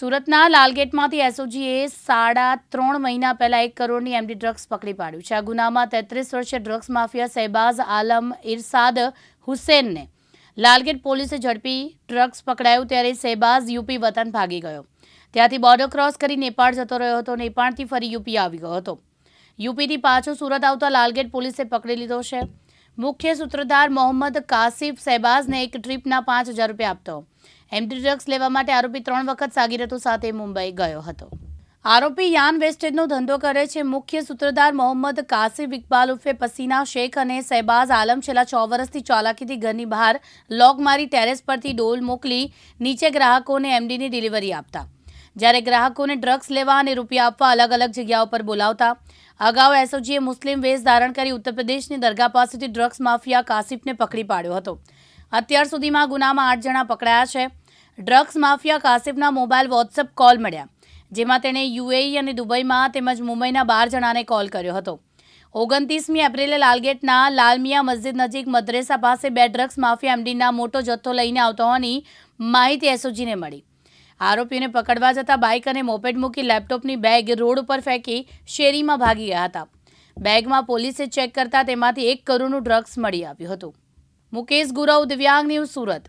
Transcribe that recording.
સુરતના લાલગેટમાંથી એસઓજીએ 3.5 મહિના પહેલા 1 કરોડની એમડી ડ્રગ્સ પકડી પાડ્યું છે. આ ગુનામાં 33 વર્ષીય ડ્રગ્સ માફિયા શહેબાઝ આલમ ઇરશાદ હુસેનને લાલગેટ પોલીસે ઝડપી. ડ્રગ્સ પકડાયું ત્યારે શહેબાઝ યુપી વતન ભાગી ગયો. ત્યાંથી બોર્ડર ક્રોસ કરી નેપાળ જતો રહ્યો હતો. નેપાળથી ફરી યુપી આવી ગયો હતો. યુપીથી પાછો સુરત આવતા લાલગેટ પોલીસે પકડી લીધો છે. મુખ્ય સૂત્રધાર મોહમ્મદ કાસિફ શહેબાઝને એક ટ્રીપના 5,000 રૂપિયા આપતો. એમડી ડ્રગ્સ લેવા માટે આરોપી 3 વખત સાગીરતો સાથે મુંબઈ ગયો હતો. આરોપી યાન વેસ્ટેજનો ધંધો કરે છે. મુખ્ય સૂત્રધાર મોહમ્મદ કાસિફ ઇકબાલ ઉર્ફે પસીના શેખ અને શહેબાઝ આલમ છેલ્લા 6 વર્ષથી ચાલાકીથી ઘરની બહાર લોક મારી ટેરેસ પરથી ડોલ મોકલી નીચે ગ્રાહકોને એમડીની ડિલિવરી આપતા. જ્યારે ગ્રાહકોને ડ્રગ્સ લેવા અને રૂપિયા આપવા અલગ અલગ જગ્યાઓ પર બોલાવતા. અગાઉ એસઓજીએ મુસ્લિમ વેશ ધારણ કરી ઉત્તર પ્રદેશની દરગાહ પાસેથી ડ્રગ્સ માફિયા કાસિફને પકડી પાડ્યો હતો. અત્યાર સુધીમાં ગુનામાં 8 જણા પકડાયા છે. ડ્રગ્સ માફિયા કાસિફના મોબાઈલ વોટ્સએપ કોલ મળ્યા, જેમાં તેણે યુએઈ અને દુબઈમાં તેમજ મુંબઈના 12 જણાને કોલ કર્યો હતો. 29મી એપ્રિલે લાલગેટના લાલમિયા મસ્જિદ નજીક મદ્રેસા પાસે 2 ડ્રગ્સ માફિયા એમડીના મોટો જથ્થો લઈને આવતો હોવાની માહિતી એસઓજીને મળી. આરોપીઓને પકડવા જતા બાઇક અને મોપેડ મૂકી લેપટોપની બેગ રોડ ઉપર ફેંકી શેરીમાં ભાગી ગયા હતા. બેગમાં પોલીસે ચેક કરતા તેમાંથી 1 કરોડનું ડ્રગ્સ મળી આવ્યું હતું. મુકેશ ગુરવ, દિવ્યાંગ ન્યૂઝ, સુરત.